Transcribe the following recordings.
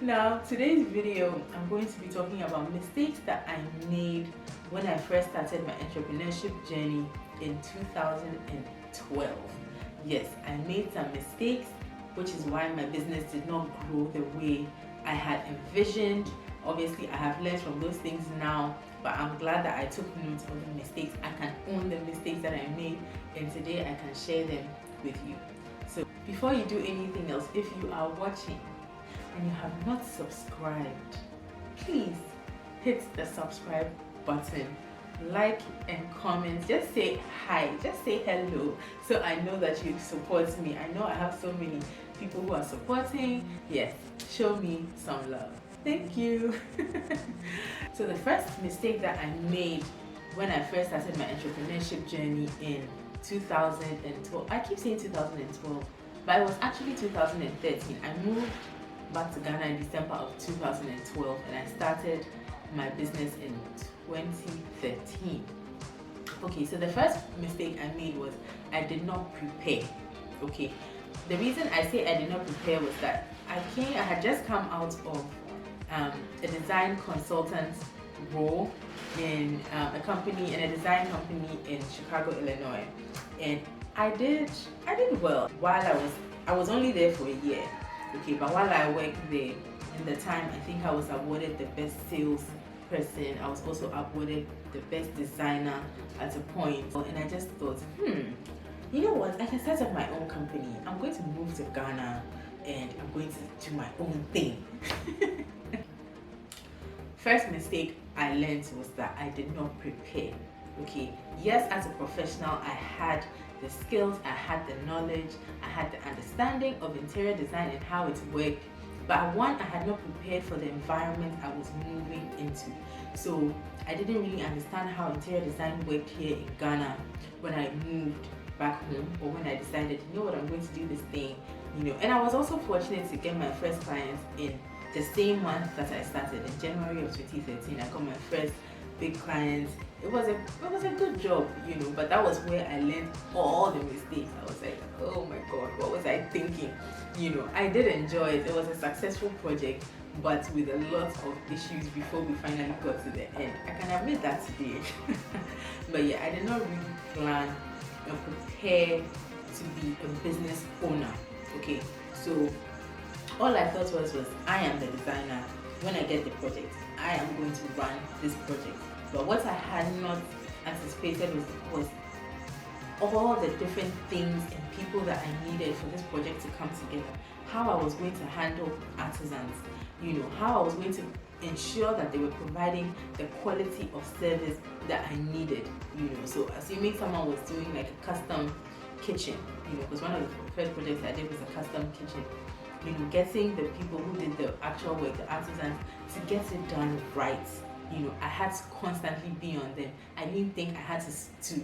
Now, today's video, I'm going to be talking about mistakes that I made when I first started my entrepreneurship journey in 2012. Yes, I made some mistakes, which is why my business did not grow the way I had envisioned. Obviously, I have learned from those things now, but I'm glad that I took note of the mistakes. I can own the mistakes that I made, and today I can share them with you. So before you do anything else, if you are watching and you have not subscribed, please hit the subscribe button, like and comment, just say hi, just say hello, so I know that you support me. I know I have so many people who are supporting. Yes, show me some love. Thank you. So the first mistake that I made when I first started my entrepreneurship journey in 2012, I keep saying 2012, but it was actually 2013. I moved back to Ghana in December of 2012 and I started my business in 2013. Okay, so the first mistake I made was I did not prepare. Okay, the reason I say I did not prepare was that I had just come out of a design consultant role in a design company in Chicago, Illinois, and I did well while I was only there for a year. Okay, but while I worked there, in the time I think I was awarded the best sales person. I was also awarded the best designer at a point, and I just thought, you know what, I can set up my own company. I'm going to move to Ghana and I'm going to do my own thing. First mistake I learned was that I did not prepare. Okay, yes, as a professional, I had the skills, I had the knowledge, I had the understanding of interior design and how it worked, but one, I had not prepared for the environment I was moving into. So I didn't really understand how interior design worked here in Ghana when I moved back home, or when I decided, you know what, I'm going to do this thing, you know. And I was also fortunate to get my first clients in the same month that I started, in January of 2013. I got my first big clients. It was a good job, you know, but that was where I learned all the mistakes. I was like, oh my god, what was I thinking? You know, I did enjoy it. It was a successful project, but with a lot of issues before we finally got to the end. I can admit that today. But yeah, I did not really plan and prepare to be a business owner. Okay, so all I thought was I am the designer. When I get the project, I am going to run this project. But what I had not anticipated was all the different things and people that I needed for this project to come together. How I was going to handle artisans, you know, how I was going to ensure that they were providing the quality of service that I needed, you know. So assuming someone was doing like a custom kitchen, you know, because one of the first projects I did was a custom kitchen. You know, getting the people who did the actual work, the artisans, to get it done right. You know, I had to constantly be on them. I didn't think I had to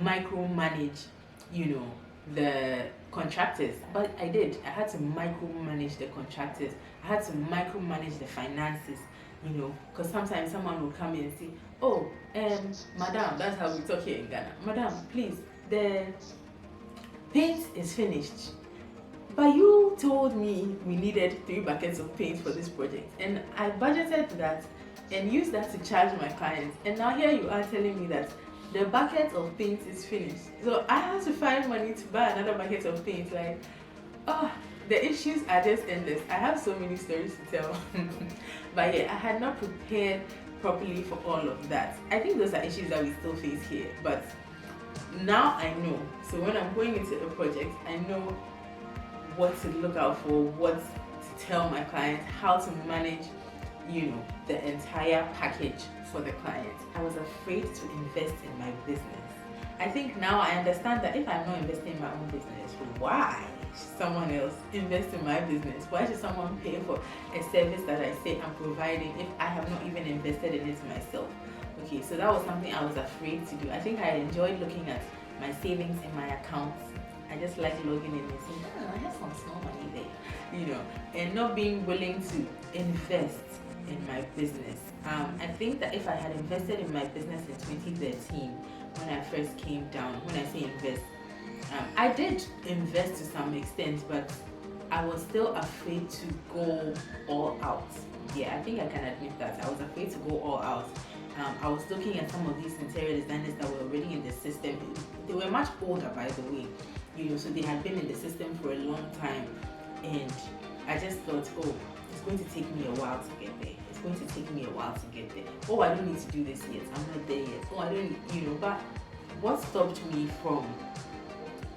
micromanage, you know, the contractors, but I did. I had to micromanage the contractors. I had to micromanage the finances, you know, because sometimes someone would come in and say, oh, madam, that's how we talk here in Ghana. Madam, please, the paint is finished. But you told me we needed 3 buckets of paint for this project, and I budgeted that and used that to charge my clients, and now here you are telling me that the bucket of paint is finished. So I have to find money to buy another bucket of paint. Like, oh, the issues are just endless. I have so many stories to tell. But yeah, I had not prepared properly for all of that. I think those are issues that we still face here, but now I know. So when I'm going into a project, I know what to look out for, what to tell my clients, how to manage, you know, the entire package for the client. I was afraid to invest in my business. I think now I understand that if I'm not investing in my own business, why should someone else invest in my business? Why should someone pay for a service that I say I'm providing if I have not even invested in it myself? Okay, so that was something I was afraid to do. I think I enjoyed looking at my savings in my accounts. I just like logging in and saying, oh, I have some small money there, you know, and not being willing to invest in my business. I think that if I had invested in my business in 2013, when I first came down, when I say invest, I did invest to some extent, but I was still afraid to go all out. Yeah, I think I can admit that. I was afraid to go all out. I was looking at some of these interior designers that were already in the system. They were much older, by the way, so they had been in the system for a long time. And I just thought, oh, it's going to take me a while to get there. It's going to take me a while to get there. Oh, I don't need to do this yet. I'm not there yet. Oh, I don't, but what stopped me from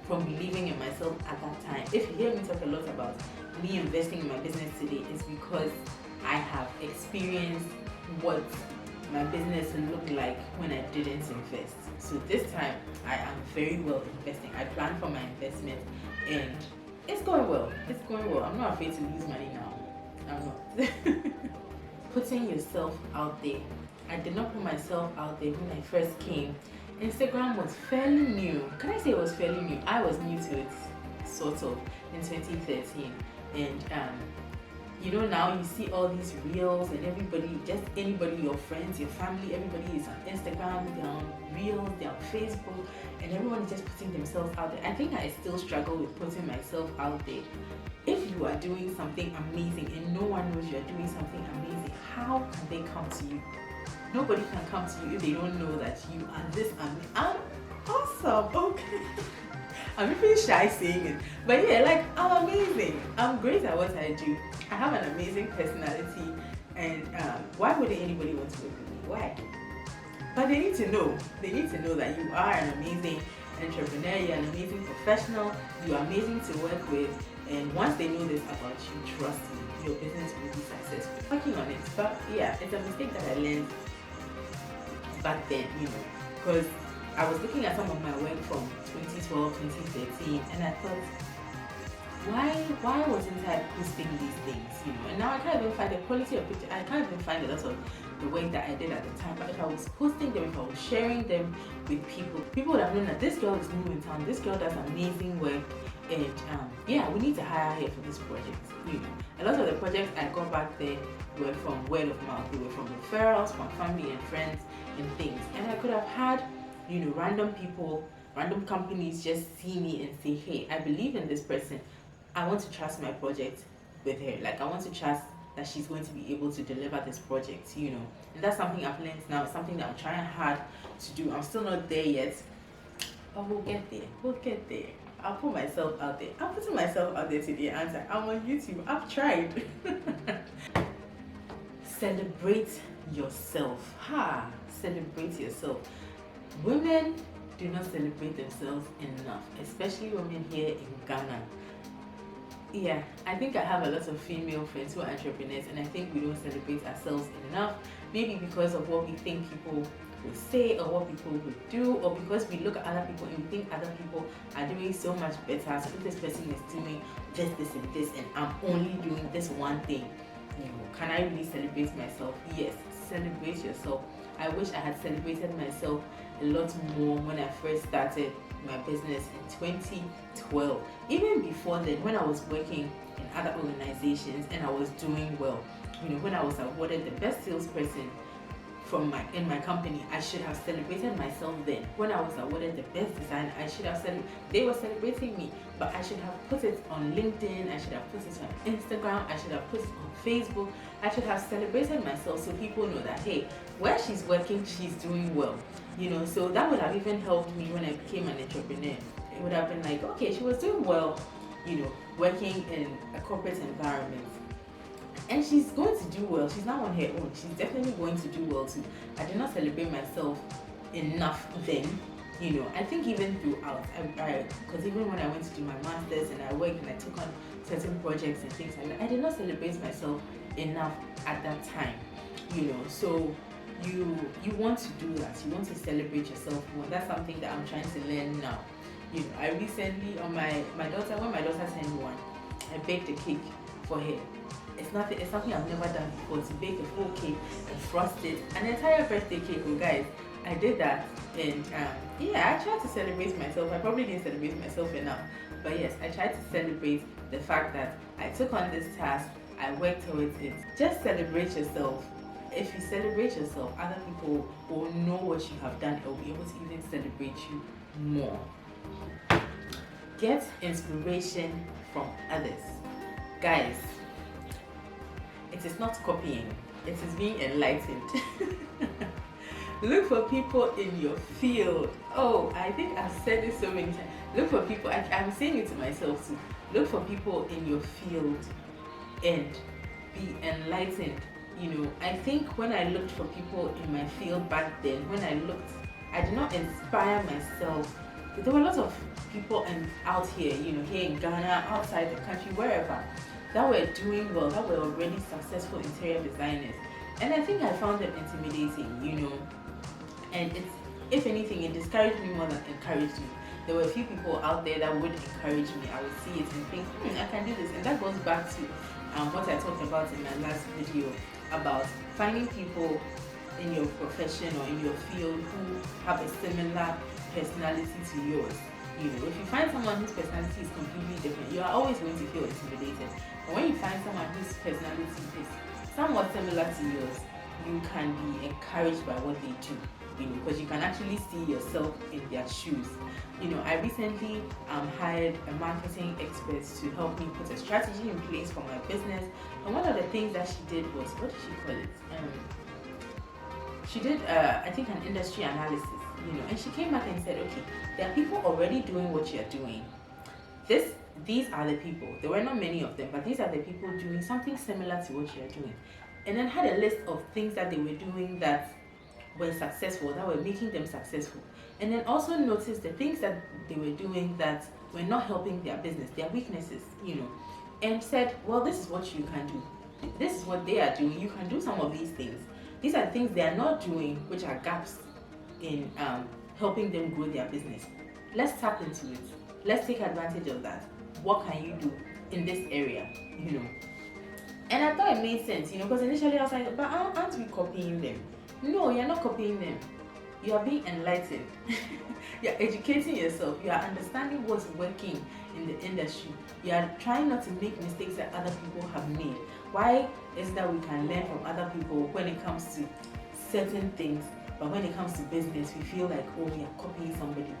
believing in myself at that time, if you hear me talk a lot about me investing in my business today, is because I have experienced what my business looked like when I didn't invest. So this time I am very well investing. I planned for my investment and it's going well. It's going well. I'm not afraid to lose money now. I'm not. Putting yourself out there. I did not put myself out there when I first came. Instagram was fairly new. Can I say it was fairly new? I was new to it, sort of, in 2013. And now you see all these reels and everybody, just anybody, your friends, your family, everybody is on Instagram, they're on reels, they're on Facebook, and everyone is just putting themselves out there. I think I still struggle with putting myself out there. If you are doing something amazing and no one knows you are doing something amazing, how can they come to you? Nobody can come to you if they don't know that you are this amazing. I'm awesome, okay. I'm really shy saying it, but yeah, like, I'm amazing. I'm great at what I do. I have an amazing personality, and why wouldn't anybody want to work with me? Why? But they need to know. They need to know that you are an amazing entrepreneur, you're an amazing professional, you're amazing to work with, and once they know this about you, trust me, your business will be successful. Working on it, but yeah, it's a mistake that I learned back then, because I was looking at some of my work from 2012, 2013, and I thought, why wasn't I posting these things, And now I can't even find the quality of picture. I can't even find a lot of the work that I did at the time. But if I was posting them, if I was sharing them with people would have known that this girl is new in town. This girl does amazing work, and yeah, we need to hire her for this project. A lot of the projects I got back there were from word of mouth. They were from referrals, from family and friends and things. And I could have had random people, random companies just see me and say, hey, I believe in this person. I want to trust my project with her. Like, I want to trust that she's going to be able to deliver this project, And that's something I've learned now. It's something that I'm trying hard to do. I'm still not there yet, but we'll get there. We'll get there. I'll put myself out there. I'm putting myself out there today, and I'm on YouTube. I've tried. Celebrate yourself. Celebrate yourself. Women do not celebrate themselves enough, especially women here in Ghana. Yeah, I think I have a lot of female friends who are entrepreneurs, and I think we don't celebrate ourselves enough. Maybe because of what we think people would say or what people would do, or because we look at other people and we think other people are doing so much better. So if this person is doing this, and this, and I'm only doing this one thing, can I really celebrate myself? Yes, celebrate yourself. I wish I had celebrated myself a lot more when I first started my business in 2012. Even before then, when I was working in other organizations and I was doing well, when I was awarded the best salesperson in my company, I should have celebrated myself then. When I was awarded the best designer, I should have they were celebrating me, but I should have put it on LinkedIn, I should have put it on Instagram, I should have put it on Facebook. I should have celebrated myself so people know that, hey, where she's working, she's doing well. So that would have even helped me when I became an entrepreneur. It would have been like, okay, she was doing well, working in a corporate environment. And she's going to do well. She's not on her own. She's definitely going to do well too. I did not celebrate myself enough then. I think even throughout, because even when I went to do my master's and I worked and I took on certain projects and things like that, I did not celebrate myself enough at that time. So you want to do that. You want to celebrate yourself more. That's something that I'm trying to learn now. I recently on my daughter, when my daughter turned 1, I baked a cake for her. It's something I've never done before, to bake a full cake and frost it, an entire birthday cake. Oh guys, I did that, and yeah, I tried to celebrate myself. I probably didn't celebrate myself enough, but yes, I tried to celebrate the fact that I took on this task, I worked towards it. Just celebrate yourself. If you celebrate yourself, other people will know what you have done and will be able to even celebrate you more. Get inspiration from others. Guys, it is not copying, it is being enlightened. Look for people in your field. Oh, I think I've said this so many times. Look for people, I'm saying it to myself too. Look for people in your field and be enlightened. I think when I looked for people in my field back then, I did not inspire myself. There were a lot of people out here, here in Ghana, outside the country, wherever, that were doing well, that were already successful interior designers. And I think I found them intimidating, and if anything, it discouraged me more than encouraged me. There were a few people out there that would encourage me. I would see it and think, I can do this. And that goes back to what I talked about in my last video about finding people in your profession or in your field who have a similar personality to yours. If you find someone whose personality is completely different, you are always going to feel intimidated. But when you find someone whose personality is somewhat similar to yours, you can be encouraged by what they do, because you can actually see yourself in their shoes. I recently hired a marketing expert to help me put a strategy in place for my business. And one of the things that she did was, what did she call it? She did, I think, an industry analysis, and she came back and said, okay, there are people already doing what you're doing. These are the people. There were not many of them, but these are the people doing something similar to what you're doing. And then had a list of things that they were doing that were successful, that were making them successful. And then also noticed the things that they were doing that were not helping their business, their weaknesses, and said, well, this is what you can do. This is what they are doing. You can do some of these things. These are things they are not doing, which are gaps in helping them grow their business. Let's tap into it. Let's take advantage of that. What can you do in this area, And I thought it made sense, because initially I was like, but aren't we copying them? No, you're not copying them. You are being enlightened. You're educating yourself. You are understanding what's working in the industry. You are trying not to make mistakes that other people have made. Why is it that we can learn from other people when it comes to certain things, but when it comes to business, we feel like, oh, we are copying somebody.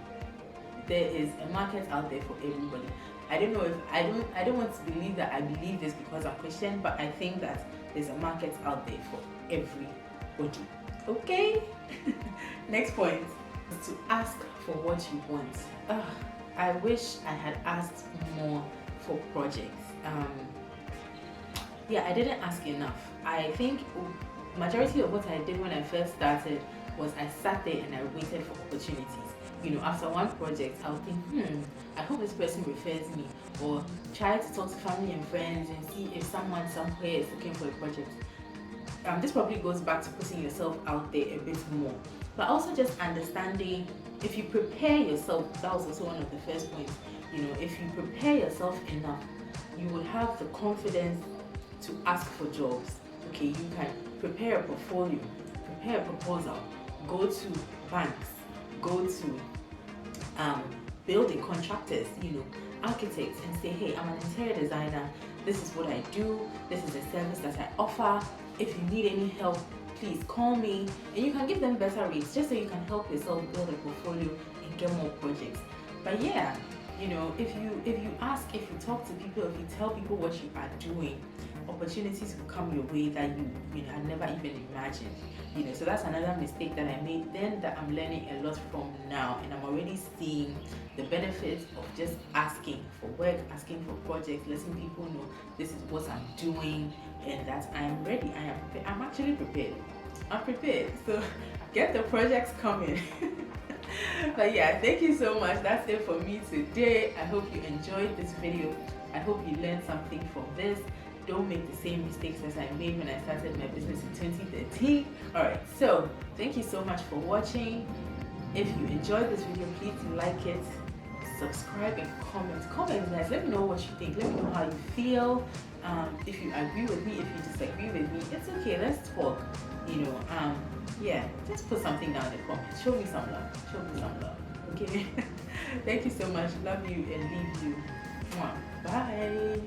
There is a market out there for everybody. I don't know if I don't want to believe that I believe this because I'm Christian, but I think that there's a market out there for everybody. Okay? Next point is to ask for what you want. I wish I had asked more for projects. I didn't ask enough. I think majority of what I did when I first started was I sat there and I waited for opportunities. After one project, I would think, I hope this person refers me, or try to talk to family and friends and see if someone somewhere is looking for a project. This probably goes back to putting yourself out there a bit more, but also just understanding, if you prepare yourself, that was also one of the first points. If you prepare yourself enough, you will have the confidence to ask for jobs. Okay, you can prepare a portfolio, prepare a proposal, go to banks, go to building contractors, architects, and say, hey, I'm an interior designer, this is what I do, this is the service that I offer. If you need any help, please call me. And you can give them better rates just so you can help yourself build a portfolio and get more projects. But yeah, if you ask, if you talk to people, if you tell people what you are doing, opportunities will come your way that you had never even imagined. So that's another mistake that I made then that I'm learning a lot from now, and I'm already seeing the benefits of just asking for work, asking for projects, letting people know this is what I'm doing and that I am ready. I'm actually prepared. I'm prepared. So get the projects coming. But yeah, thank you so much. That's it for me today. I hope you enjoyed this video. I hope you learned something from this. Don't make the same mistakes as I made when I started my business in 2013. Alright, so thank you so much for watching. If you enjoyed this video, please like it, subscribe, and comment guys. Let me know what you think. Let me know how you feel. If you agree with me, if you disagree with me, it's okay. Let's talk. Yeah, just put something down in the comments. Show me some love. Okay. Thank you so much. Love you and leave you. Bye.